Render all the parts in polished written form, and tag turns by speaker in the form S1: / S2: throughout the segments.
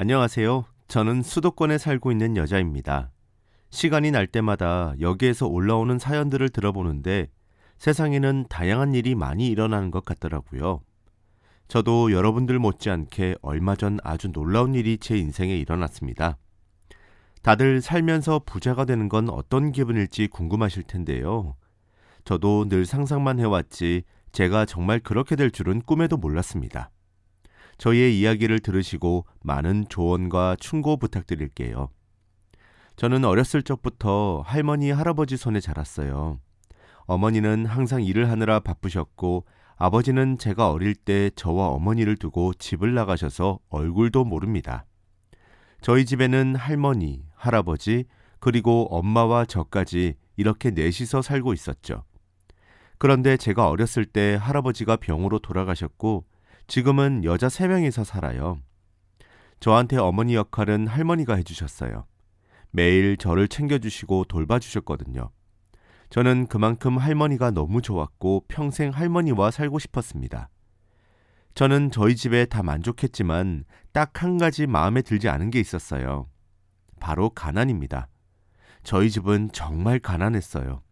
S1: 안녕하세요. 저는 수도권에 살고 있는 여자입니다. 시간이 날 때마다 여기에서 올라오는 사연들을 들어보는데 세상에는 다양한 일이 많이 일어나는 것 같더라고요. 저도 여러분들 못지않게 얼마 전 아주 놀라운 일이 제 인생에 일어났습니다. 다들 살면서 부자가 되는 건 어떤 기분일지 궁금하실 텐데요. 저도 늘 상상만 해왔지 제가 정말 그렇게 될 줄은 꿈에도 몰랐습니다. 저희의 이야기를 들으시고 많은 조언과 충고 부탁드릴게요. 저는 어렸을 적부터 할머니, 할아버지 손에 자랐어요. 어머니는 항상 일을 하느라 바쁘셨고 아버지는 제가 어릴 때 저와 어머니를 두고 집을 나가셔서 얼굴도 모릅니다. 저희 집에는 할머니, 할아버지, 그리고 엄마와 저까지 이렇게 넷이서 살고 있었죠. 그런데 제가 어렸을 때 할아버지가 병으로 돌아가셨고 지금은 여자 3명이서 살아요. 저한테 어머니 역할은 할머니가 해주셨어요. 매일 저를 챙겨주시고 돌봐주셨거든요. 저는 그만큼 할머니가 너무 좋았고 평생 할머니와 살고 싶었습니다. 저는 저희 집에 다 만족했지만 딱 한 가지 마음에 들지 않은 게 있었어요. 바로 가난입니다. 저희 집은 정말 가난했어요.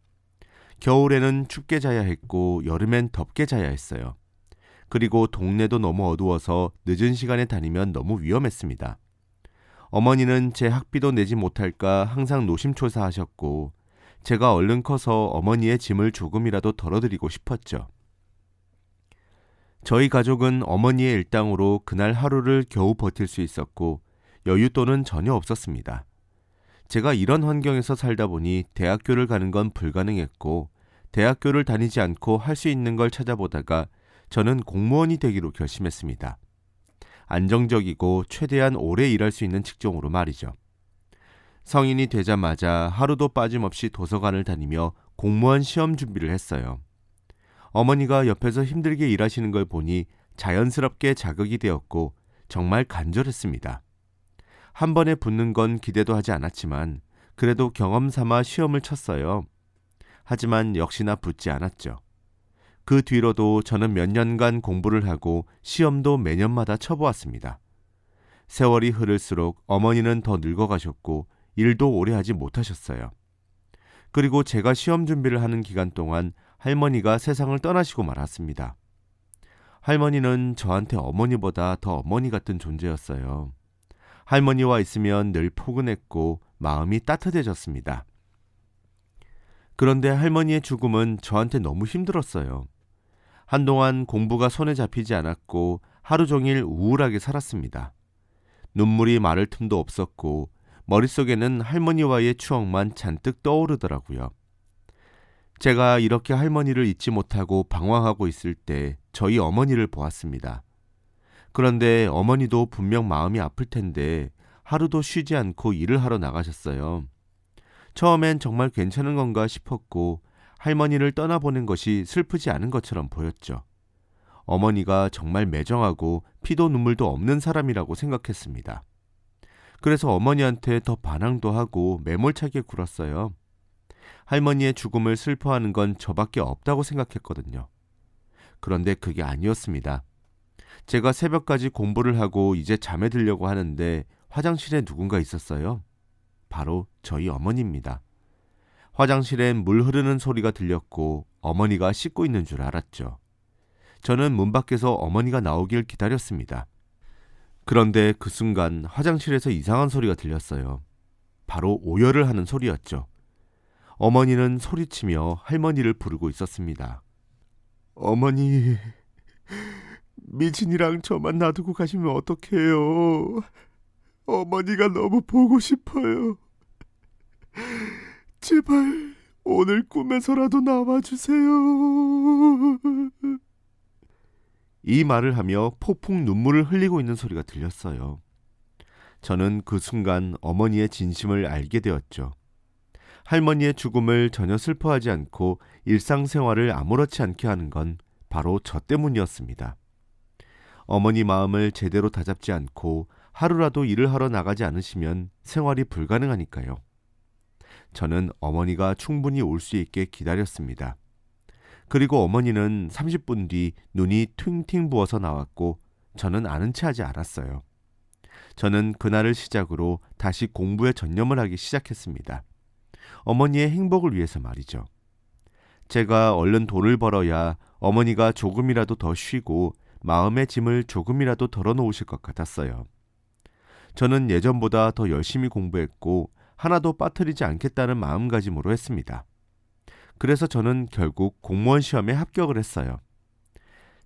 S1: 겨울에는 춥게 자야 했고 여름엔 덥게 자야 했어요. 그리고 동네도 너무 어두워서 늦은 시간에 다니면 너무 위험했습니다. 어머니는 제 학비도 내지 못할까 항상 노심초사하셨고 제가 얼른 커서 어머니의 짐을 조금이라도 덜어드리고 싶었죠. 저희 가족은 어머니의 일당으로 그날 하루를 겨우 버틸 수 있었고 여윳돈은 전혀 없었습니다. 제가 이런 환경에서 살다 보니 대학교를 가는 건 불가능했고 대학교를 다니지 않고 할 수 있는 걸 찾아보다가 저는 공무원이 되기로 결심했습니다. 안정적이고 최대한 오래 일할 수 있는 직종으로 말이죠. 성인이 되자마자 하루도 빠짐없이 도서관을 다니며 공무원 시험 준비를 했어요. 어머니가 옆에서 힘들게 일하시는 걸 보니 자연스럽게 자극이 되었고 정말 간절했습니다. 한 번에 붙는 건 기대도 하지 않았지만 그래도 경험 삼아 시험을 쳤어요. 하지만 역시나 붙지 않았죠. 그 뒤로도 저는 몇 년간 공부를 하고 시험도 매년마다 쳐보았습니다. 세월이 흐를수록 어머니는 더 늙어가셨고 일도 오래 하지 못하셨어요. 그리고 제가 시험 준비를 하는 기간 동안 할머니가 세상을 떠나시고 말았습니다. 할머니는 저한테 어머니보다 더 어머니 같은 존재였어요. 할머니와 있으면 늘 포근했고 마음이 따뜻해졌습니다. 그런데 할머니의 죽음은 저한테 너무 힘들었어요. 한동안 공부가 손에 잡히지 않았고 하루 종일 우울하게 살았습니다. 눈물이 마를 틈도 없었고 머릿속에는 할머니와의 추억만 잔뜩 떠오르더라고요. 제가 이렇게 할머니를 잊지 못하고 방황하고 있을 때 저희 어머니를 보았습니다. 그런데 어머니도 분명 마음이 아플 텐데 하루도 쉬지 않고 일을 하러 나가셨어요. 처음엔 정말 괜찮은 건가 싶었고 할머니를 떠나보낸 것이 슬프지 않은 것처럼 보였죠. 어머니가 정말 매정하고 피도 눈물도 없는 사람이라고 생각했습니다. 그래서 어머니한테 더 반항도 하고 매몰차게 굴었어요. 할머니의 죽음을 슬퍼하는 건 저밖에 없다고 생각했거든요. 그런데 그게 아니었습니다. 제가 새벽까지 공부를 하고 이제 잠에 들려고 하는데 화장실에 누군가 있었어요. 바로 저희 어머니입니다. 화장실엔 물 흐르는 소리가 들렸고 어머니가 씻고 있는 줄 알았죠. 저는 문 밖에서 어머니가 나오길 기다렸습니다. 그런데 그 순간 화장실에서 이상한 소리가 들렸어요. 바로 오열을 하는 소리였죠. 어머니는 소리치며 할머니를 부르고 있었습니다. 어머니, 미진이랑 저만 놔두고 가시면 어떡해요? 어머니가 너무 보고 싶어요. 제발 오늘 꿈에서라도 나와주세요. 이 말을 하며 폭풍 눈물을 흘리고 있는 소리가 들렸어요. 저는 그 순간 어머니의 진심을 알게 되었죠. 할머니의 죽음을 전혀 슬퍼하지 않고 일상생활을 아무렇지 않게 하는 건 바로 저 때문이었습니다. 어머니 마음을 제대로 다잡지 않고 하루라도 일을 하러 나가지 않으시면 생활이 불가능하니까요. 저는 어머니가 충분히 올 수 있게 기다렸습니다. 그리고 어머니는 30분 뒤 눈이 팅팅 부어서 나왔고 저는 아는 체 하지 않았어요. 저는 그날을 시작으로 다시 공부에 전념을 하기 시작했습니다. 어머니의 행복을 위해서 말이죠. 제가 얼른 돈을 벌어야 어머니가 조금이라도 더 쉬고 마음의 짐을 조금이라도 덜어놓으실 것 같았어요. 저는 예전보다 더 열심히 공부했고 하나도 빠뜨리지 않겠다는 마음가짐으로 했습니다. 그래서 저는 결국 공무원 시험에 합격을 했어요.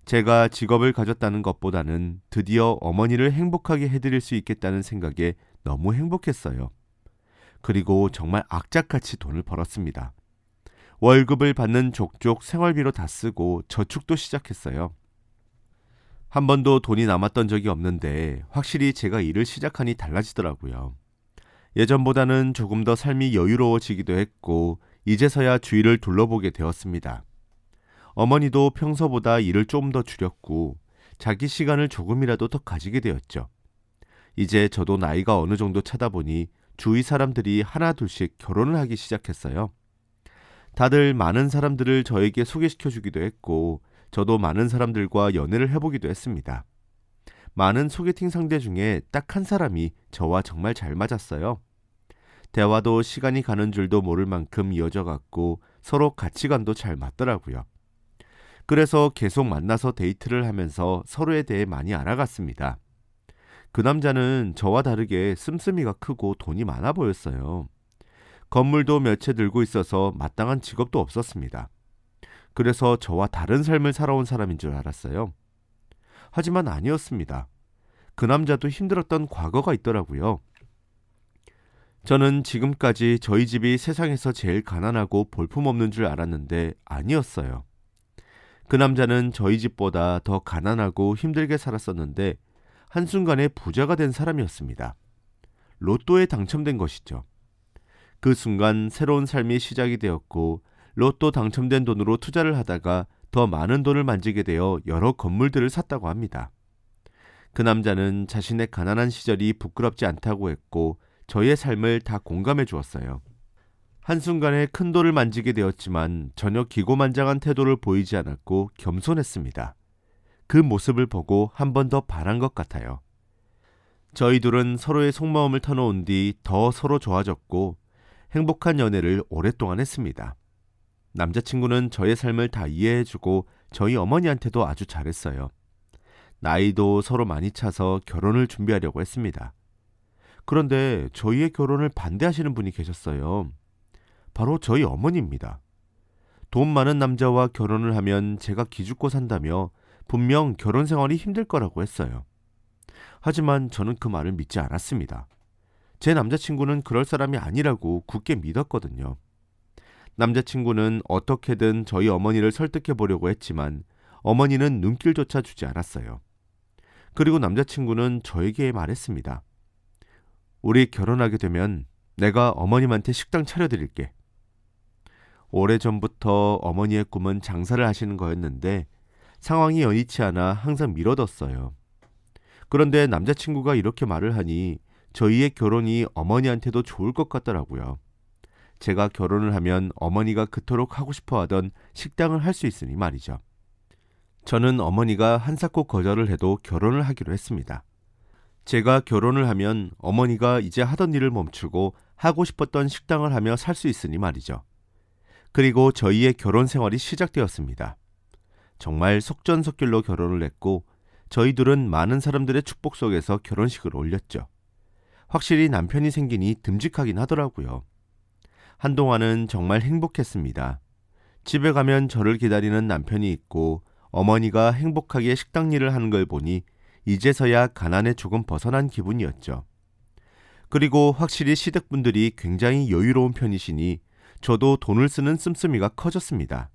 S1: 제가 직업을 가졌다는 것보다는 드디어 어머니를 행복하게 해드릴 수 있겠다는 생각에 너무 행복했어요. 그리고 정말 악착같이 돈을 벌었습니다. 월급을 받는 족족 생활비로 다 쓰고 저축도 시작했어요. 한 번도 돈이 남았던 적이 없는데 확실히 제가 일을 시작하니 달라지더라고요. 예전보다는 조금 더 삶이 여유로워지기도 했고 이제서야 주위를 둘러보게 되었습니다. 어머니도 평소보다 일을 좀 더 줄였고 자기 시간을 조금이라도 더 가지게 되었죠. 이제 저도 나이가 어느 정도 차다 보니 주위 사람들이 하나 둘씩 결혼을 하기 시작했어요. 다들 많은 사람들을 저에게 소개시켜주기도 했고 저도 많은 사람들과 연애를 해보기도 했습니다. 많은 소개팅 상대 중에 딱 한 사람이 저와 정말 잘 맞았어요. 대화도 시간이 가는 줄도 모를 만큼 이어져갔고 서로 가치관도 잘 맞더라고요. 그래서 계속 만나서 데이트를 하면서 서로에 대해 많이 알아갔습니다. 그 남자는 저와 다르게 씀씀이가 크고 돈이 많아 보였어요. 건물도 몇 채 들고 있어서 마땅한 직업도 없었습니다. 그래서 저와 다른 삶을 살아온 사람인 줄 알았어요. 하지만 아니었습니다. 그 남자도 힘들었던 과거가 있더라고요. 저는 지금까지 저희 집이 세상에서 제일 가난하고 볼품없는 줄 알았는데 아니었어요. 그 남자는 저희 집보다 더 가난하고 힘들게 살았었는데 한순간에 부자가 된 사람이었습니다. 로또에 당첨된 것이죠. 그 순간 새로운 삶이 시작이 되었고 로또 당첨된 돈으로 투자를 하다가 더 많은 돈을 만지게 되어 여러 건물들을 샀다고 합니다. 그 남자는 자신의 가난한 시절이 부끄럽지 않다고 했고 저의 삶을 다 공감해 주었어요. 한순간에 큰 돈을 만지게 되었지만 전혀 기고만장한 태도를 보이지 않았고 겸손했습니다. 그 모습을 보고 한 번 더 반한 것 같아요. 저희 둘은 서로의 속마음을 터놓은 뒤 더 서로 좋아졌고 행복한 연애를 오랫동안 했습니다. 남자친구는 저의 삶을 다 이해해주고 저희 어머니한테도 아주 잘했어요. 나이도 서로 많이 차서 결혼을 준비하려고 했습니다. 그런데 저희의 결혼을 반대하시는 분이 계셨어요. 바로 저희 어머니입니다. 돈 많은 남자와 결혼을 하면 제가 기죽고 산다며 분명 결혼 생활이 힘들 거라고 했어요. 하지만 저는 그 말을 믿지 않았습니다. 제 남자친구는 그럴 사람이 아니라고 굳게 믿었거든요. 남자친구는 어떻게든 저희 어머니를 설득해 보려고 했지만 어머니는 눈길조차 주지 않았어요. 그리고 남자친구는 저에게 말했습니다. 우리 결혼하게 되면 내가 어머님한테 식당 차려드릴게. 오래전부터 어머니의 꿈은 장사를 하시는 거였는데 상황이 여의치 않아 항상 미뤄뒀어요. 그런데 남자친구가 이렇게 말을 하니 저희의 결혼이 어머니한테도 좋을 것 같더라고요. 제가 결혼을 하면 어머니가 그토록 하고 싶어하던 식당을 할 수 있으니 말이죠. 저는 어머니가 한사코 거절을 해도 결혼을 하기로 했습니다. 제가 결혼을 하면 어머니가 이제 하던 일을 멈추고 하고 싶었던 식당을 하며 살 수 있으니 말이죠. 그리고 저희의 결혼 생활이 시작되었습니다. 정말 속전속결로 결혼을 했고 저희 둘은 많은 사람들의 축복 속에서 결혼식을 올렸죠. 확실히 남편이 생기니 듬직하긴 하더라고요. 한동안은 정말 행복했습니다. 집에 가면 저를 기다리는 남편이 있고 어머니가 행복하게 식당 일을 하는 걸 보니 이제서야 가난에 조금 벗어난 기분이었죠. 그리고 확실히 시댁분들이 굉장히 여유로운 편이시니 저도 돈을 쓰는 씀씀이가 커졌습니다.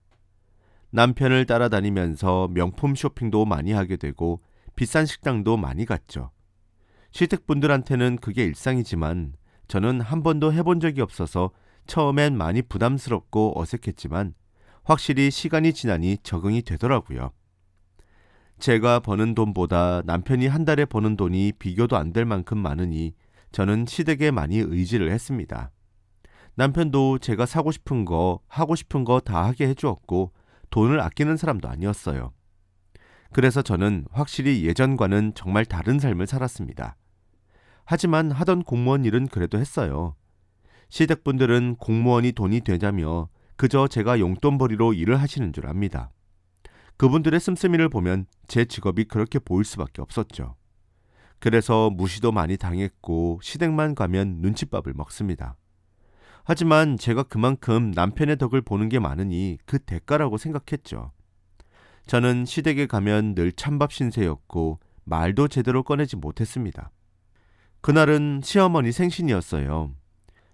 S1: 남편을 따라다니면서 명품 쇼핑도 많이 하게 되고 비싼 식당도 많이 갔죠. 시댁분들한테는 그게 일상이지만 저는 한 번도 해본 적이 없어서 처음엔 많이 부담스럽고 어색했지만 확실히 시간이 지나니 적응이 되더라고요. 제가 버는 돈보다 남편이 한 달에 버는 돈이 비교도 안 될 만큼 많으니 저는 시댁에 많이 의지를 했습니다. 남편도 제가 사고 싶은 거, 하고 싶은 거 다 하게 해주었고 돈을 아끼는 사람도 아니었어요. 그래서 저는 확실히 예전과는 정말 다른 삶을 살았습니다. 하지만 하던 공무원 일은 그래도 했어요. 시댁분들은 공무원이 돈이 되자며 그저 제가 용돈벌이로 일을 하시는 줄 압니다. 그분들의 씀씀이를 보면 제 직업이 그렇게 보일 수밖에 없었죠. 그래서 무시도 많이 당했고 시댁만 가면 눈칫밥을 먹습니다. 하지만 제가 그만큼 남편의 덕을 보는 게 많으니 그 대가라고 생각했죠. 저는 시댁에 가면 늘 찬밥 신세였고 말도 제대로 꺼내지 못했습니다. 그날은 시어머니 생신이었어요.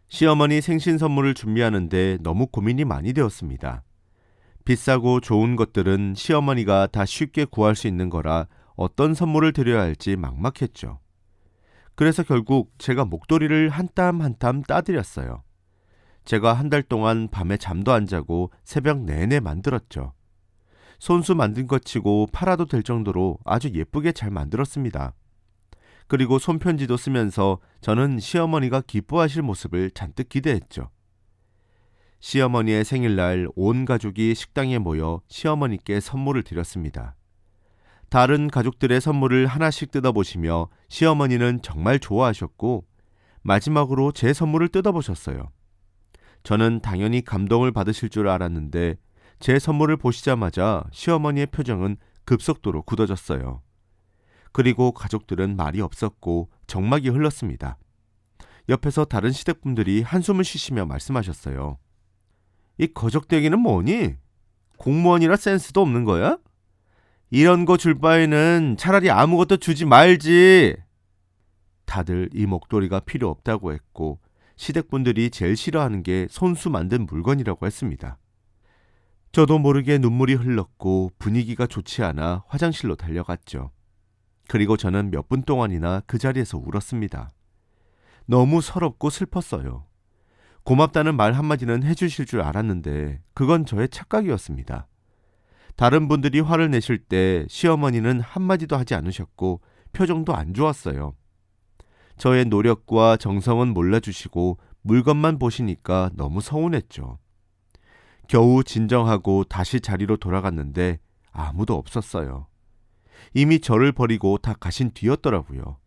S1: 시어머니 생신 선물을 준비하는데 너무 고민이 많이 되었습니다. 비싸고 좋은 것들은 시어머니가 다 쉽게 구할 수 있는 거라 어떤 선물을 드려야 할지 막막했죠. 그래서 결국 제가 목도리를 한 땀 한 땀 따드렸어요. 제가 한 달 동안 밤에 잠도 안 자고 새벽 내내 만들었죠. 손수 만든 것 치고 팔아도 될 정도로 아주 예쁘게 잘 만들었습니다. 그리고 손편지도 쓰면서 저는 시어머니가 기뻐하실 모습을 잔뜩 기대했죠. 시어머니의 생일날 온 가족이 식당에 모여 시어머니께 선물을 드렸습니다. 다른 가족들의 선물을 하나씩 뜯어보시며 시어머니는 정말 좋아하셨고 마지막으로 제 선물을 뜯어보셨어요. 저는 당연히 감동을 받으실 줄 알았는데 제 선물을 보시자마자 시어머니의 표정은 급속도로 굳어졌어요. 그리고 가족들은 말이 없었고 정막이 흘렀습니다. 옆에서 다른 시댁분들이 한숨을 쉬시며 말씀하셨어요. 이 거적대기는 뭐니? 공무원이라 센스도 없는 거야? 이런 거 줄 바에는 차라리 아무것도 주지 말지. 다들 이 목도리가 필요 없다고 했고 시댁분들이 제일 싫어하는 게 손수 만든 물건이라고 했습니다. 저도 모르게 눈물이 흘렀고 분위기가 좋지 않아 화장실로 달려갔죠. 그리고 저는 몇 분 동안이나 그 자리에서 울었습니다. 너무 서럽고 슬펐어요. 고맙다는 말 한마디는 해주실 줄 알았는데 그건 저의 착각이었습니다. 다른 분들이 화를 내실 때 시어머니는 한마디도 하지 않으셨고 표정도 안 좋았어요. 저의 노력과 정성은 몰라주시고 물건만 보시니까 너무 서운했죠. 겨우 진정하고 다시 자리로 돌아갔는데 아무도 없었어요. 이미 저를 버리고 다 가신 뒤였더라고요.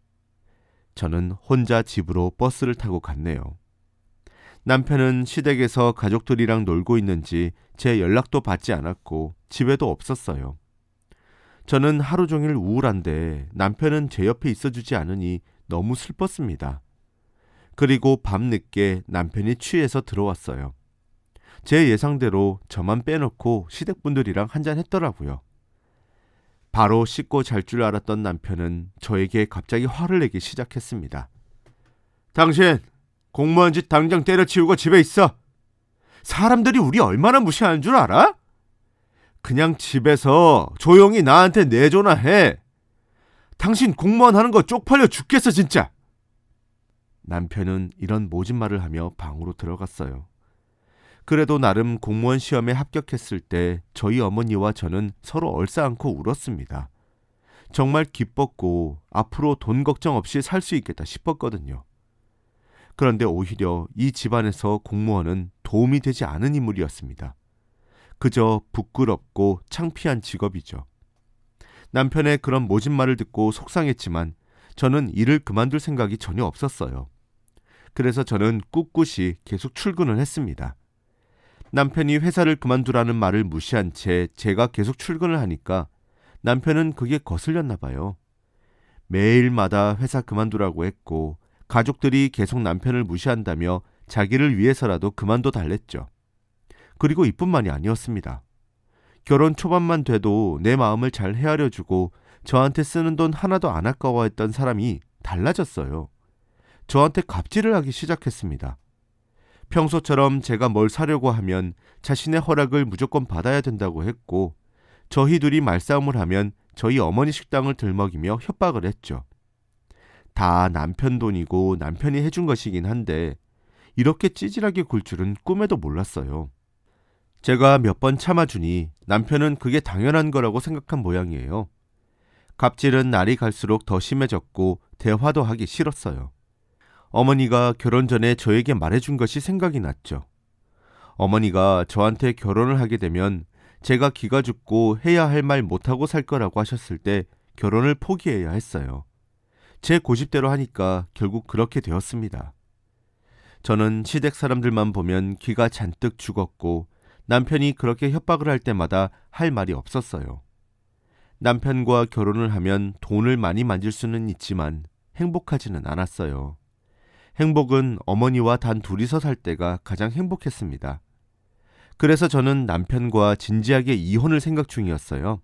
S1: 저는 혼자 집으로 버스를 타고 갔네요. 남편은 시댁에서 가족들이랑 놀고 있는지 제 연락도 받지 않았고 집에도 없었어요. 저는 하루 종일 우울한데 남편은 제 옆에 있어주지 않으니 너무 슬펐습니다. 그리고 밤늦게 남편이 취해서 들어왔어요. 제 예상대로 저만 빼놓고 시댁분들이랑 한잔 했더라고요. 바로 씻고 잘 줄 알았던 남편은 저에게 갑자기 화를 내기 시작했습니다. 당신 공무원 짓 당장 때려치우고 집에 있어. 사람들이 우리 얼마나 무시하는 줄 알아? 그냥 집에서 조용히 나한테 내조나 해. 당신 공무원 하는 거 쪽팔려 죽겠어 진짜. 남편은 이런 모진 말을 하며 방으로 들어갔어요. 그래도 나름 공무원 시험에 합격했을 때 저희 어머니와 저는 서로 얼싸안고 울었습니다. 정말 기뻤고 앞으로 돈 걱정 없이 살 수 있겠다 싶었거든요. 그런데 오히려 이 집안에서 공무원은 도움이 되지 않은 인물이었습니다. 그저 부끄럽고 창피한 직업이죠. 남편의 그런 모진 말을 듣고 속상했지만 저는 일을 그만둘 생각이 전혀 없었어요. 그래서 저는 꿋꿋이 계속 출근을 했습니다. 남편이 회사를 그만두라는 말을 무시한 채 제가 계속 출근을 하니까 남편은 그게 거슬렸나 봐요. 매일마다 회사 그만두라고 했고 가족들이 계속 남편을 무시한다며 자기를 위해서라도 그만둬 달랬죠. 그리고 이뿐만이 아니었습니다. 결혼 초반만 돼도 내 마음을 잘 헤아려주고 저한테 쓰는 돈 하나도 안 아까워했던 사람이 달라졌어요. 저한테 갑질을 하기 시작했습니다. 평소처럼 제가 뭘 사려고 하면 자신의 허락을 무조건 받아야 된다고 했고 저희 둘이 말싸움을 하면 저희 어머니 식당을 들먹이며 협박을 했죠. 다 남편 돈이고 남편이 해준 것이긴 한데 이렇게 찌질하게 굴 줄은 꿈에도 몰랐어요. 제가 몇 번 참아주니 남편은 그게 당연한 거라고 생각한 모양이에요. 갑질은 날이 갈수록 더 심해졌고 대화도 하기 싫었어요. 어머니가 결혼 전에 저에게 말해준 것이 생각이 났죠. 어머니가 저한테 결혼을 하게 되면 제가 기가 죽고 해야 할 말 못하고 살 거라고 하셨을 때 결혼을 포기해야 했어요. 제 고집대로 하니까 결국 그렇게 되었습니다. 저는 시댁 사람들만 보면 기가 잔뜩 죽었고 남편이 그렇게 협박을 할 때마다 할 말이 없었어요. 남편과 결혼을 하면 돈을 많이 만질 수는 있지만 행복하지는 않았어요. 행복은 어머니와 단 둘이서 살 때가 가장 행복했습니다. 그래서 저는 남편과 진지하게 이혼을 생각 중이었어요.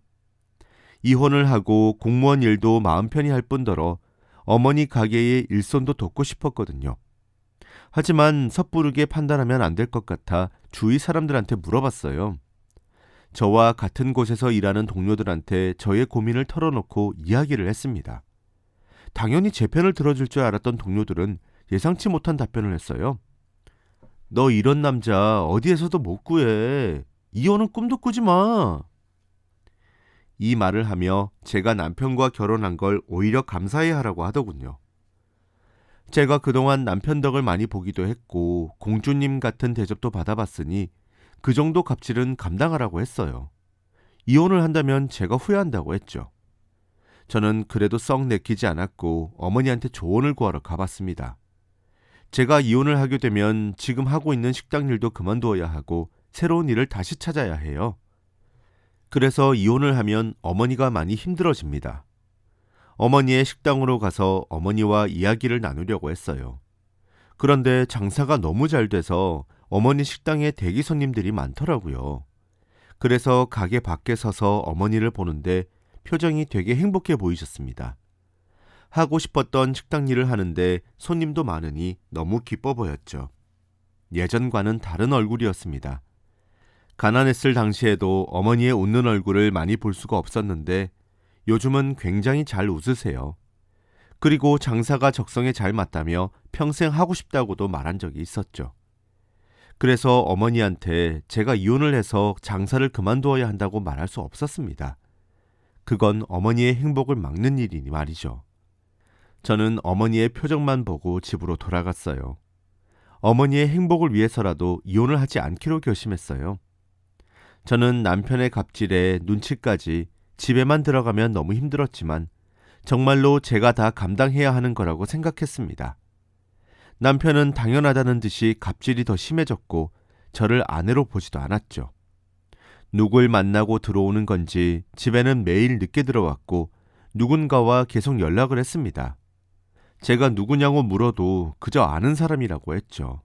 S1: 이혼을 하고 공무원 일도 마음 편히 할 뿐더러 어머니 가게의 일손도 돕고 싶었거든요. 하지만 섣부르게 판단하면 안 될 것 같아 주위 사람들한테 물어봤어요. 저와 같은 곳에서 일하는 동료들한테 저의 고민을 털어놓고 이야기를 했습니다. 당연히 제 편을 들어줄 줄 알았던 동료들은 예상치 못한 답변을 했어요. 너 이런 남자 어디에서도 못 구해. 이혼은 꿈도 꾸지 마. 이 말을 하며 제가 남편과 결혼한 걸 오히려 감사해야 하라고 하더군요. 제가 그동안 남편 덕을 많이 보기도 했고 공주님 같은 대접도 받아봤으니 그 정도 값질은 감당하라고 했어요. 이혼을 한다면 제가 후회한다고 했죠. 저는 그래도 썩 내키지 않았고 어머니한테 조언을 구하러 가봤습니다. 제가 이혼을 하게 되면 지금 하고 있는 식당 일도 그만두어야 하고 새로운 일을 다시 찾아야 해요. 그래서 이혼을 하면 어머니가 많이 힘들어집니다. 어머니의 식당으로 가서 어머니와 이야기를 나누려고 했어요. 그런데 장사가 너무 잘 돼서 어머니 식당에 대기 손님들이 많더라고요. 그래서 가게 밖에 서서 어머니를 보는데 표정이 되게 행복해 보이셨습니다. 하고 싶었던 식당 일을 하는데 손님도 많으니 너무 기뻐 보였죠. 예전과는 다른 얼굴이었습니다. 가난했을 당시에도 어머니의 웃는 얼굴을 많이 볼 수가 없었는데 요즘은 굉장히 잘 웃으세요. 그리고 장사가 적성에 잘 맞다며 평생 하고 싶다고도 말한 적이 있었죠. 그래서 어머니한테 제가 이혼을 해서 장사를 그만두어야 한다고 말할 수 없었습니다. 그건 어머니의 행복을 막는 일이니 말이죠. 저는 어머니의 표정만 보고 집으로 돌아갔어요. 어머니의 행복을 위해서라도 이혼을 하지 않기로 결심했어요. 저는 남편의 갑질에 눈치까지 집에만 들어가면 너무 힘들었지만 정말로 제가 다 감당해야 하는 거라고 생각했습니다. 남편은 당연하다는 듯이 갑질이 더 심해졌고 저를 아내로 보지도 않았죠. 누굴 만나고 들어오는 건지 집에는 매일 늦게 들어왔고 누군가와 계속 연락을 했습니다. 제가 누구냐고 물어도 그저 아는 사람이라고 했죠.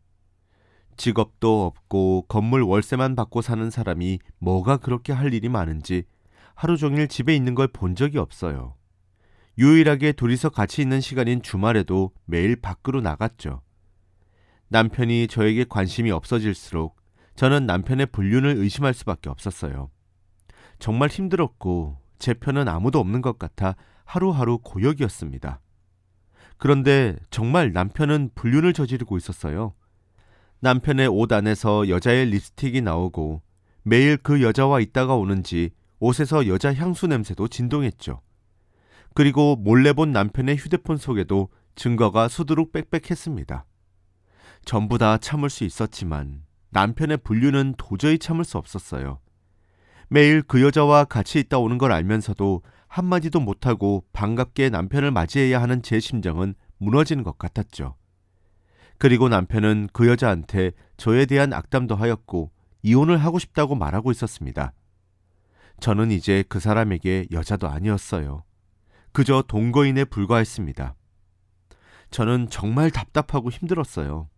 S1: 직업도 없고 건물 월세만 받고 사는 사람이 뭐가 그렇게 할 일이 많은지 하루 종일 집에 있는 걸 본 적이 없어요. 유일하게 둘이서 같이 있는 시간인 주말에도 매일 밖으로 나갔죠. 남편이 저에게 관심이 없어질수록 저는 남편의 불륜을 의심할 수밖에 없었어요. 정말 힘들었고 제 편은 아무도 없는 것 같아 하루하루 고역이었습니다. 그런데 정말 남편은 불륜을 저지르고 있었어요. 남편의 옷 안에서 여자의 립스틱이 나오고 매일 그 여자와 있다가 오는지 옷에서 여자 향수 냄새도 진동했죠. 그리고 몰래 본 남편의 휴대폰 속에도 증거가 수두룩 빽빽했습니다. 전부 다 참을 수 있었지만 남편의 불륜은 도저히 참을 수 없었어요. 매일 그 여자와 같이 있다 오는 걸 알면서도 한마디도 못하고 반갑게 남편을 맞이해야 하는 제 심정은 무너지는 것 같았죠. 그리고 남편은 그 여자한테 저에 대한 악담도 하였고 이혼을 하고 싶다고 말하고 있었습니다. 저는 이제 그 사람에게 여자도 아니었어요. 그저 동거인에 불과했습니다. 저는 정말 답답하고 힘들었어요.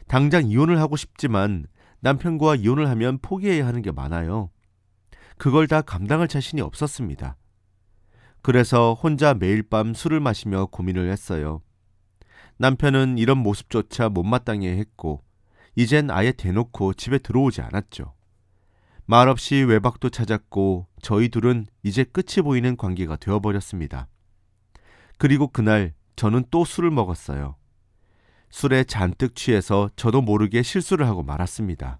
S1: 당장 이혼을 하고 싶지만 남편과 이혼을 하면 포기해야 하는 게 많아요. 그걸 다 감당할 자신이 없었습니다. 그래서 혼자 매일 밤 술을 마시며 고민을 했어요. 남편은 이런 모습조차 못마땅해 했고 이젠 아예 대놓고 집에 들어오지 않았죠. 말없이 외박도 찾았고 저희 둘은 이제 끝이 보이는 관계가 되어버렸습니다. 그리고 그날 저는 또 술을 먹었어요. 술에 잔뜩 취해서 저도 모르게 실수를 하고 말았습니다.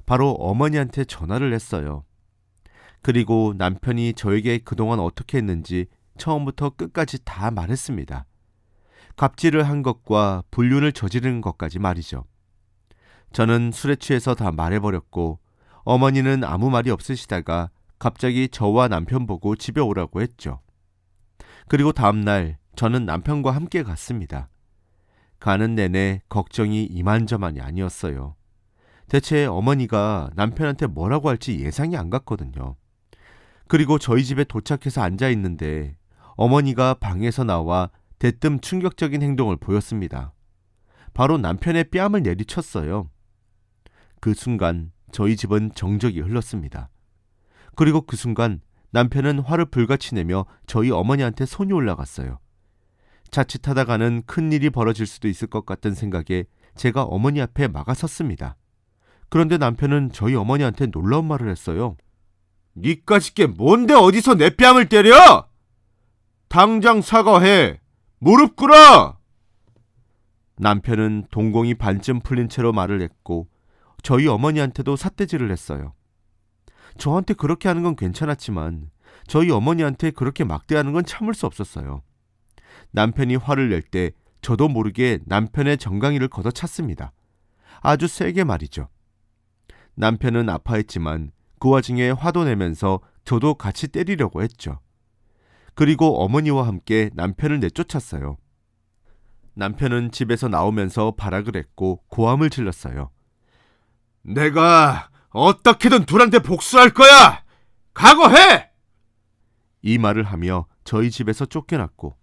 S1: 바로 어머니한테 전화를 했어요. 그리고 남편이 저에게 그동안 어떻게 했는지 처음부터 끝까지 다 말했습니다. 갑질을 한 것과 불륜을 저지르는 것까지 말이죠. 저는 술에 취해서 다 말해버렸고 어머니는 아무 말이 없으시다가 갑자기 저와 남편 보고 집에 오라고 했죠. 그리고 다음날 저는 남편과 함께 갔습니다. 가는 내내 걱정이 이만저만이 아니었어요. 대체 어머니가 남편한테 뭐라고 할지 예상이 안 갔거든요. 그리고 저희 집에 도착해서 앉아 있는데 어머니가 방에서 나와 대뜸 충격적인 행동을 보였습니다. 바로 남편의 뺨을 내리쳤어요. 그 순간 저희 집은 정적이 흘렀습니다. 그리고 그 순간 남편은 화를 불같이 내며 저희 어머니한테 손이 올라갔어요. 자칫하다가는 큰일이 벌어질 수도 있을 것 같은 생각에 제가 어머니 앞에 막아섰습니다. 그런데 남편은 저희 어머니한테 놀라운 말을 했어요. 니까짓 게 뭔데 어디서 내 뺨을 때려? 당장 사과해. 무릎 꿇어. 남편은 동공이 반쯤 풀린 채로 말을 했고 저희 어머니한테도 삿대질을 했어요. 저한테 그렇게 하는 건 괜찮았지만 저희 어머니한테 그렇게 막대하는 건 참을 수 없었어요. 남편이 화를 낼 때 저도 모르게 남편의 정강이를 걷어찼습니다. 아주 세게 말이죠. 남편은 아파했지만 그 와중에 화도 내면서 저도 같이 때리려고 했죠. 그리고 어머니와 함께 남편을 내쫓았어요. 남편은 집에서 나오면서 발악을 했고 고함을 질렀어요. 내가 어떻게든 둘한테 복수할 거야! 각오해! 이 말을 하며 저희 집에서 쫓겨났고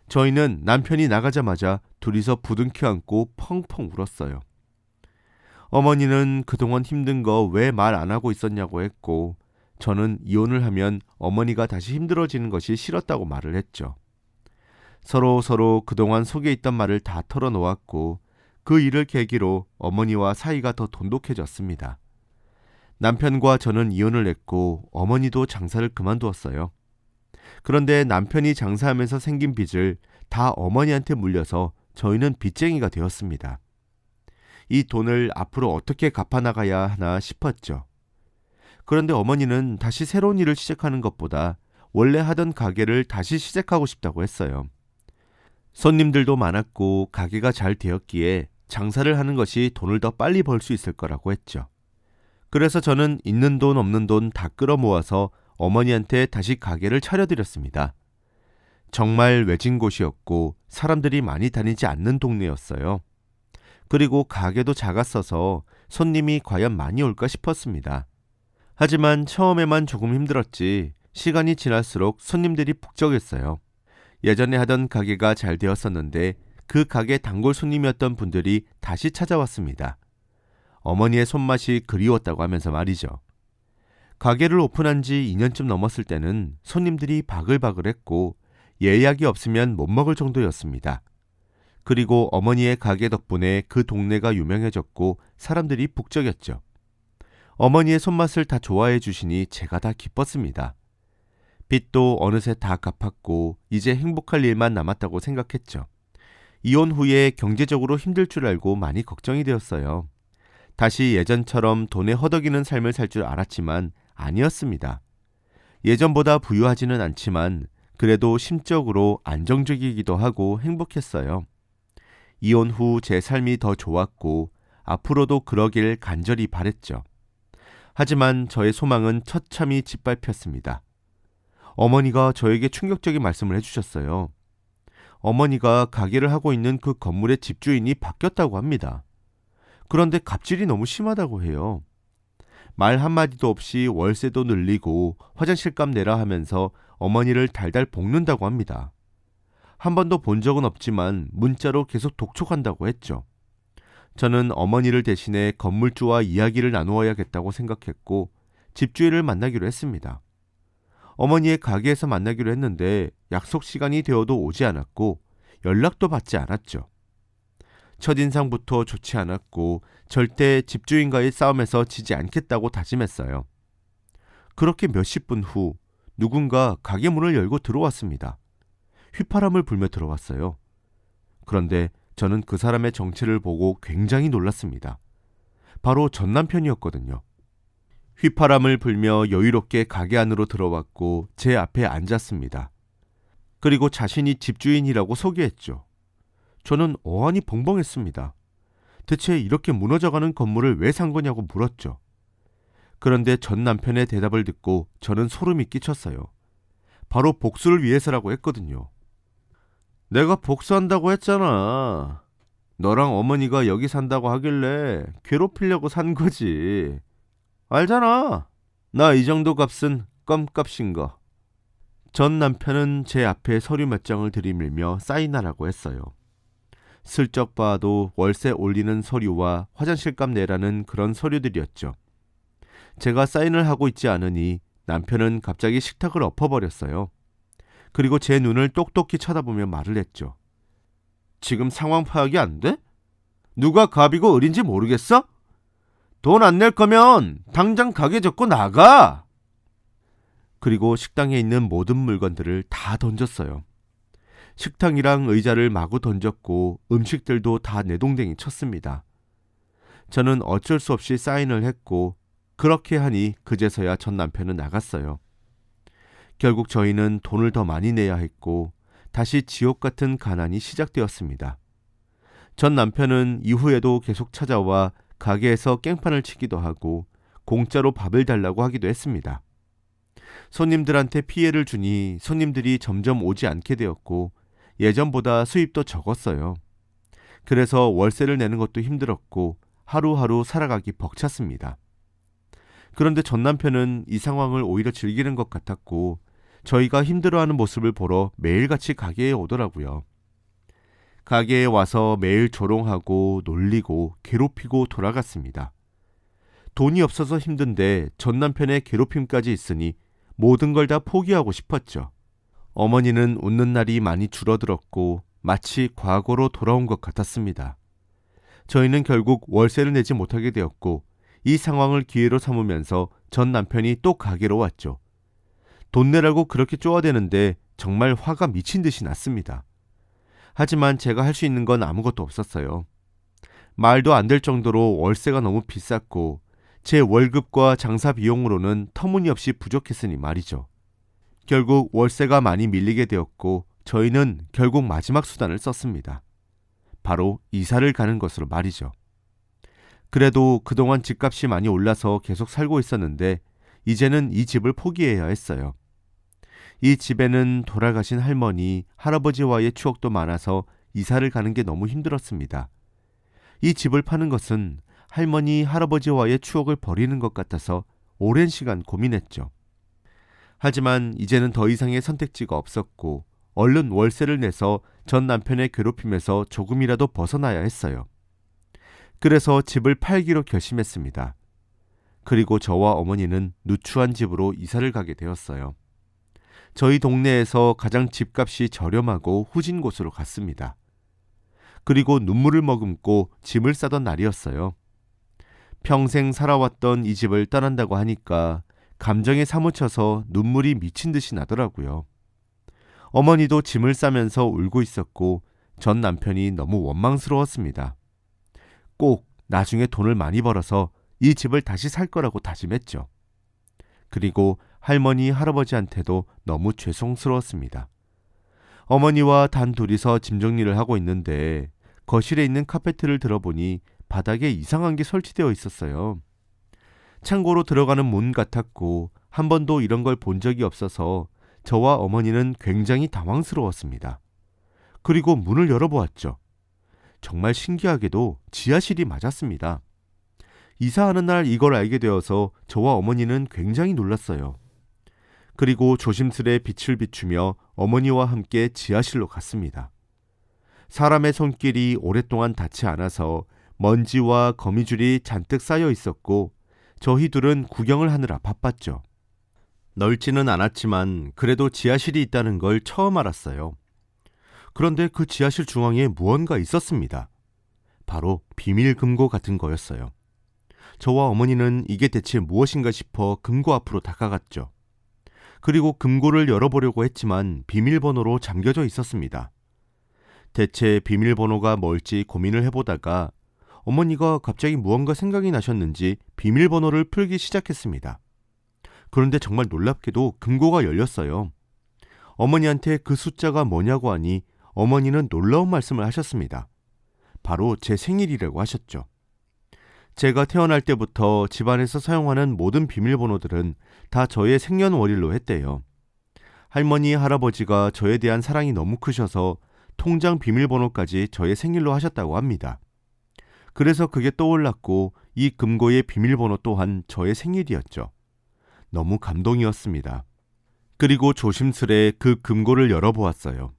S1: 저희는 남편이 나가자마자 둘이서 부둥켜 안고 펑펑 울었어요. 어머니는 그동안 힘든 거 왜 말 안 하고 있었냐고 했고 저는 이혼을 하면 어머니가 다시 힘들어지는 것이 싫었다고 말을 했죠. 서로 그동안 속에 있던 말을 다 털어놓았고 그 일을 계기로 어머니와 사이가 더 돈독해졌습니다. 남편과 저는 이혼을 했고 어머니도 장사를 그만두었어요. 그런데 남편이 장사하면서 생긴 빚을 다 어머니한테 물려서 저희는 빚쟁이가 되었습니다. 이 돈을 앞으로 어떻게 갚아나가야 하나 싶었죠. 그런데 어머니는 다시 새로운 일을 시작하는 것보다 원래 하던 가게를 다시 시작하고 싶다고 했어요. 손님들도 많았고 가게가 잘 되었기에 장사를 하는 것이 돈을 더 빨리 벌 수 있을 거라고 했죠. 그래서 저는 있는 돈 없는 돈 다 끌어모아서 어머니한테 다시 가게를 차려드렸습니다. 정말 외진 곳이었고 사람들이 많이 다니지 않는 동네였어요. 그리고 가게도 작았어서 손님이 과연 많이 올까 싶었습니다. 하지만 처음에만 조금 힘들었지 시간이 지날수록 손님들이 북적였어요. 예전에 하던 가게가 잘 되었었는데 그 가게 단골 손님이었던 분들이 다시 찾아왔습니다. 어머니의 손맛이 그리웠다고 하면서 말이죠. 가게를 오픈한 지 2년쯤 넘었을 때는 손님들이 바글바글했고 예약이 없으면 못 먹을 정도였습니다. 그리고 어머니의 가게 덕분에 그 동네가 유명해졌고 사람들이 북적였죠. 어머니의 손맛을 다 좋아해 주시니 제가 다 기뻤습니다. 빚도 어느새 다 갚았고 이제 행복할 일만 남았다고 생각했죠. 이혼 후에 경제적으로 힘들 줄 알고 많이 걱정이 되었어요. 다시 예전처럼 돈에 허덕이는 삶을 살 줄 알았지만 아니었습니다. 예전보다 부유하지는 않지만 그래도 심적으로 안정적이기도 하고 행복했어요. 이혼 후 제 삶이 더 좋았고 앞으로도 그러길 간절히 바랬죠. 하지만 저의 소망은 처참히 짓밟혔습니다. 어머니가 저에게 충격적인 말씀을 해주셨어요. 어머니가 가게를 하고 있는 그 건물의 집주인이 바뀌었다고 합니다. 그런데 갑질이 너무 심하다고 해요. 말 한마디도 없이 월세도 늘리고 화장실값 내라 하면서 어머니를 달달 볶는다고 합니다. 한 번도 본 적은 없지만 문자로 계속 독촉한다고 했죠. 저는 어머니를 대신해 건물주와 이야기를 나누어야겠다고 생각했고 집주인을 만나기로 했습니다. 어머니의 가게에서 만나기로 했는데 약속 시간이 되어도 오지 않았고 연락도 받지 않았죠. 첫인상부터 좋지 않았고 절대 집주인과의 싸움에서 지지 않겠다고 다짐했어요. 그렇게 몇십 분 후 누군가 가게 문을 열고 들어왔습니다. 휘파람을 불며 들어왔어요. 그런데 저는 그 사람의 정체를 보고 굉장히 놀랐습니다. 바로 전 남편이었거든요. 휘파람을 불며 여유롭게 가게 안으로 들어왔고 제 앞에 앉았습니다. 그리고 자신이 집주인이라고 소개했죠. 저는 어안이 벙벙했습니다. 대체 이렇게 무너져가는 건물을 왜 산 거냐고 물었죠. 그런데 전 남편의 대답을 듣고 저는 소름이 끼쳤어요. 바로 복수를 위해서라고 했거든요. 내가 복수한다고 했잖아. 너랑 어머니가 여기 산다고 하길래 괴롭히려고 산 거지. 알잖아. 나 이 정도 값은 껌값인 거. 전 남편은 제 앞에 서류 몇 장을 들이밀며 사인하라고 했어요. 슬쩍 봐도 월세 올리는 서류와 화장실 값 내라는 그런 서류들이었죠. 제가 사인을 하고 있지 않으니 남편은 갑자기 식탁을 엎어버렸어요. 그리고 제 눈을 똑똑히 쳐다보며 말을 했죠. 지금 상황 파악이 안 돼? 누가 갑이고 을인지 모르겠어? 돈 안 낼 거면 당장 가게 접고 나가! 그리고 식당에 있는 모든 물건들을 다 던졌어요. 식탁이랑 의자를 마구 던졌고 음식들도 다 내동댕이 쳤습니다. 저는 어쩔 수 없이 사인을 했고 그렇게 하니 그제서야 전 남편은 나갔어요. 결국 저희는 돈을 더 많이 내야 했고 다시 지옥 같은 가난이 시작되었습니다. 전 남편은 이후에도 계속 찾아와 가게에서 깽판을 치기도 하고 공짜로 밥을 달라고 하기도 했습니다. 손님들한테 피해를 주니 손님들이 점점 오지 않게 되었고 예전보다 수입도 적었어요. 그래서 월세를 내는 것도 힘들었고 하루하루 살아가기 벅찼습니다. 그런데 전 남편은 이 상황을 오히려 즐기는 것 같았고 저희가 힘들어하는 모습을 보러 매일같이 가게에 오더라고요. 가게에 와서 매일 조롱하고 놀리고 괴롭히고 돌아갔습니다. 돈이 없어서 힘든데 전 남편의 괴롭힘까지 있으니 모든 걸 다 포기하고 싶었죠. 어머니는 웃는 날이 많이 줄어들었고 마치 과거로 돌아온 것 같았습니다. 저희는 결국 월세를 내지 못하게 되었고 이 상황을 기회로 삼으면서 전 남편이 또 가게로 왔죠. 돈 내라고 그렇게 쪼아대는데 정말 화가 미친 듯이 났습니다. 하지만 제가 할 수 있는 건 아무것도 없었어요. 말도 안 될 정도로 월세가 너무 비쌌고 제 월급과 장사 비용으로는 터무니없이 부족했으니 말이죠. 결국 월세가 많이 밀리게 되었고 저희는 결국 마지막 수단을 썼습니다. 바로 이사를 가는 것으로 말이죠. 그래도 그동안 집값이 많이 올라서 계속 살고 있었는데 이제는 이 집을 포기해야 했어요. 이 집에는 돌아가신 할머니, 할아버지와의 추억도 많아서 이사를 가는 게 너무 힘들었습니다. 이 집을 파는 것은 할머니, 할아버지와의 추억을 버리는 것 같아서 오랜 시간 고민했죠. 하지만 이제는 더 이상의 선택지가 없었고 얼른 월세를 내서 전 남편의 괴롭힘에서 조금이라도 벗어나야 했어요. 그래서 집을 팔기로 결심했습니다. 그리고 저와 어머니는 누추한 집으로 이사를 가게 되었어요. 저희 동네에서 가장 집값이 저렴하고 후진 곳으로 갔습니다. 그리고 눈물을 머금고 짐을 싸던 날이었어요. 평생 살아왔던 이 집을 떠난다고 하니까 감정에 사무쳐서 눈물이 미친 듯이 나더라고요. 어머니도 짐을 싸면서 울고 있었고 전 남편이 너무 원망스러웠습니다. 꼭 나중에 돈을 많이 벌어서 이 집을 다시 살 거라고 다짐했죠. 그리고 할머니, 할아버지한테도 너무 죄송스러웠습니다. 어머니와 단 둘이서 짐 정리를 하고 있는데 거실에 있는 카페트를 들어보니 바닥에 이상한 게 설치되어 있었어요. 창고로 들어가는 문 같았고 한 번도 이런 걸 본 적이 없어서 저와 어머니는 굉장히 당황스러웠습니다. 그리고 문을 열어보았죠. 정말 신기하게도 지하실이 맞았습니다. 이사하는 날 이걸 알게 되어서 저와 어머니는 굉장히 놀랐어요. 그리고 조심스레 빛을 비추며 어머니와 함께 지하실로 갔습니다. 사람의 손길이 오랫동안 닿지 않아서 먼지와 거미줄이 잔뜩 쌓여 있었고 저희 둘은 구경을 하느라 바빴죠. 넓지는 않았지만 그래도 지하실이 있다는 걸 처음 알았어요. 그런데 그 지하실 중앙에 무언가 있었습니다. 바로 비밀 금고 같은 거였어요. 저와 어머니는 이게 대체 무엇인가 싶어 금고 앞으로 다가갔죠. 그리고 금고를 열어보려고 했지만 비밀번호로 잠겨져 있었습니다. 대체 비밀번호가 뭘지 고민을 해보다가 어머니가 갑자기 무언가 생각이 나셨는지 비밀번호를 풀기 시작했습니다. 그런데 정말 놀랍게도 금고가 열렸어요. 어머니한테 그 숫자가 뭐냐고 하니 어머니는 놀라운 말씀을 하셨습니다. 바로 제 생일이라고 하셨죠. 제가 태어날 때부터 집안에서 사용하는 모든 비밀번호들은 다 저의 생년월일로 했대요. 할머니, 할아버지가 저에 대한 사랑이 너무 크셔서 통장 비밀번호까지 저의 생일로 하셨다고 합니다. 그래서 그게 떠올랐고 이 금고의 비밀번호 또한 저의 생일이었죠. 너무 감동이었습니다. 그리고 조심스레 그 금고를 열어보았어요.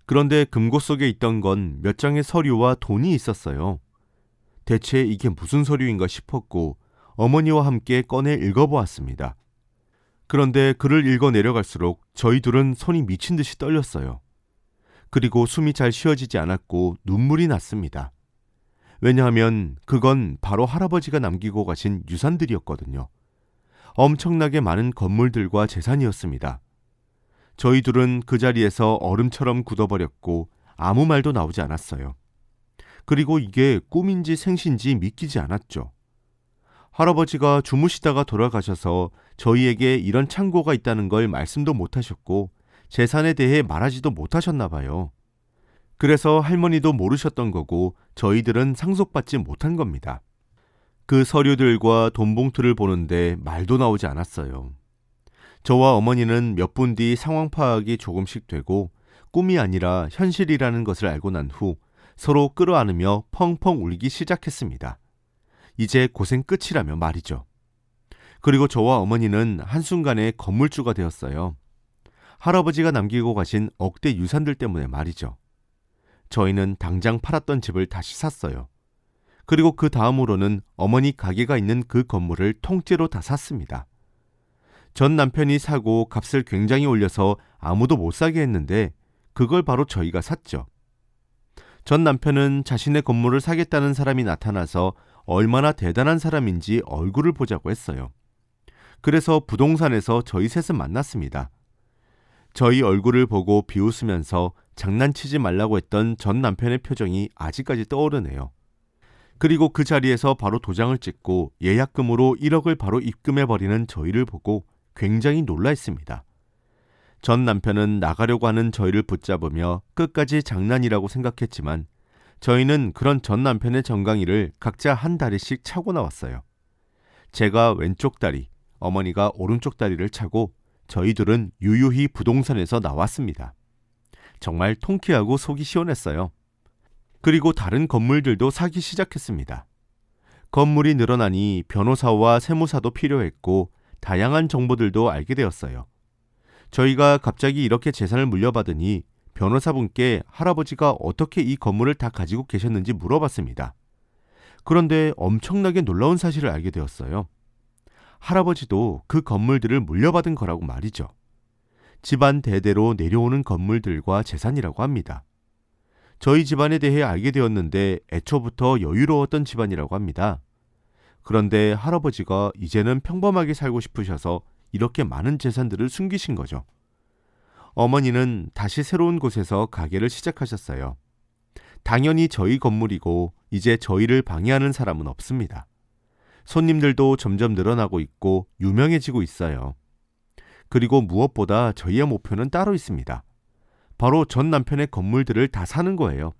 S1: 그런데 금고 속에 있던 건 몇 장의 서류와 돈이 있었어요. 대체 이게 무슨 서류인가 싶었고 어머니와 함께 꺼내 읽어보았습니다. 그런데 글을 읽어 내려갈수록 저희 둘은 손이 미친 듯이 떨렸어요. 그리고 숨이 잘 쉬어지지 않았고 눈물이 났습니다. 왜냐하면 그건 바로 할아버지가 남기고 가신 유산들이었거든요. 엄청나게 많은 건물들과 재산이었습니다. 저희 둘은 그 자리에서 얼음처럼 굳어버렸고 아무 말도 나오지 않았어요. 그리고 이게 꿈인지 생신지 믿기지 않았죠. 할아버지가 주무시다가 돌아가셔서 저희에게 이런 창고가 있다는 걸 말씀도 못하셨고 재산에 대해 말하지도 못하셨나 봐요. 그래서 할머니도 모르셨던 거고 저희들은 상속받지 못한 겁니다. 그 서류들과 돈 봉투를 보는데 말도 나오지 않았어요. 저와 어머니는 몇 분 뒤 상황 파악이 조금씩 되고 꿈이 아니라 현실이라는 것을 알고 난 후 서로 끌어안으며 펑펑 울기 시작했습니다. 이제 고생 끝이라며 말이죠. 그리고 저와 어머니는 한순간에 건물주가 되었어요. 할아버지가 남기고 가신 억대 유산들 때문에 말이죠. 저희는 당장 팔았던 집을 다시 샀어요. 그리고 그 다음으로는 어머니 가게가 있는 그 건물을 통째로 다 샀습니다. 전 남편이 사고 값을 굉장히 올려서 아무도 못 사게 했는데 그걸 바로 저희가 샀죠. 전 남편은 자신의 건물을 사겠다는 사람이 나타나서 얼마나 대단한 사람인지 얼굴을 보자고 했어요. 그래서 부동산에서 저희 셋은 만났습니다. 저희 얼굴을 보고 비웃으면서 장난치지 말라고 했던 전 남편의 표정이 아직까지 떠오르네요. 그리고 그 자리에서 바로 도장을 찍고 예약금으로 1억을 바로 입금해버리는 저희를 보고 굉장히 놀라했습니다. 전 남편은 나가려고 하는 저희를 붙잡으며 끝까지 장난이라고 생각했지만 저희는 그런 전 남편의 정강이를 각자 한 다리씩 차고 나왔어요. 제가 왼쪽 다리, 어머니가 오른쪽 다리를 차고 저희들은 유유히 부동산에서 나왔습니다. 정말 통쾌하고 속이 시원했어요. 그리고 다른 건물들도 사기 시작했습니다. 건물이 늘어나니 변호사와 세무사도 필요했고 다양한 정보들도 알게 되었어요. 저희가 갑자기 이렇게 재산을 물려받으니 변호사분께 할아버지가 어떻게 이 건물을 다 가지고 계셨는지 물어봤습니다. 그런데 엄청나게 놀라운 사실을 알게 되었어요. 할아버지도 그 건물들을 물려받은 거라고 말이죠. 집안 대대로 내려오는 건물들과 재산이라고 합니다. 저희 집안에 대해 알게 되었는데 애초부터 여유로웠던 집안이라고 합니다. 그런데 할아버지가 이제는 평범하게 살고 싶으셔서 이렇게 많은 재산들을 숨기신 거죠. 어머니는 다시 새로운 곳에서 가게를 시작하셨어요. 당연히 저희 건물이고 이제 저희를 방해하는 사람은 없습니다. 손님들도 점점 늘어나고 있고 유명해지고 있어요. 그리고 무엇보다 저희의 목표는 따로 있습니다. 바로 전 남편의 건물들을 다 사는 거예요.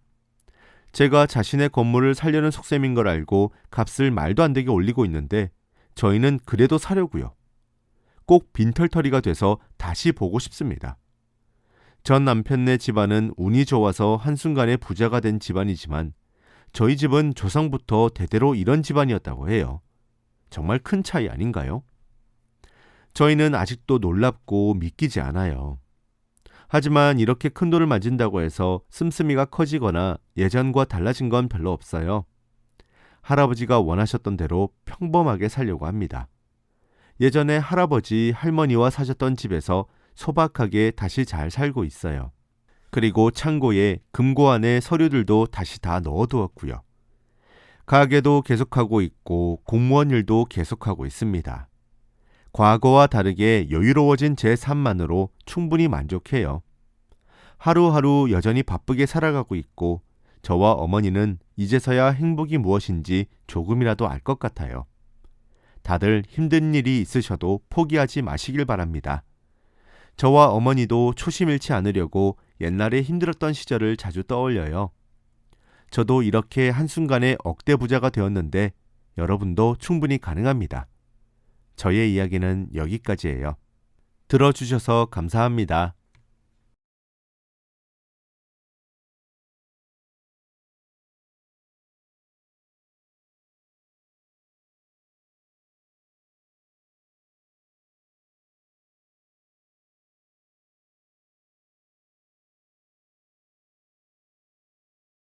S1: 제가 자신의 건물을 살려는 속셈인 걸 알고 값을 말도 안 되게 올리고 있는데 저희는 그래도 사려고요. 꼭 빈털터리가 돼서 다시 보고 싶습니다. 전 남편네 집안은 운이 좋아서 한순간에 부자가 된 집안이지만 저희 집은 조상부터 대대로 이런 집안이었다고 해요. 정말 큰 차이 아닌가요? 저희는 아직도 놀랍고 믿기지 않아요. 하지만 이렇게 큰 돈을 만진다고 해서 씀씀이가 커지거나 예전과 달라진 건 별로 없어요. 할아버지가 원하셨던 대로 평범하게 살려고 합니다. 예전에 할아버지, 할머니와 사셨던 집에서 소박하게 다시 잘 살고 있어요. 그리고 창고에 금고 안에 서류들도 다시 다 넣어두었고요. 가게도 계속하고 있고 공무원 일도 계속하고 있습니다. 과거와 다르게 여유로워진 제 삶만으로 충분히 만족해요. 하루하루 여전히 바쁘게 살아가고 있고 저와 어머니는 이제서야 행복이 무엇인지 조금이라도 알 것 같아요. 다들 힘든 일이 있으셔도 포기하지 마시길 바랍니다. 저와 어머니도 초심 잃지 않으려고 옛날에 힘들었던 시절을 자주 떠올려요. 저도 이렇게 한순간에 억대 부자가 되었는데 여러분도 충분히 가능합니다. 저의 이야기는 여기까지예요. 들어주셔서 감사합니다.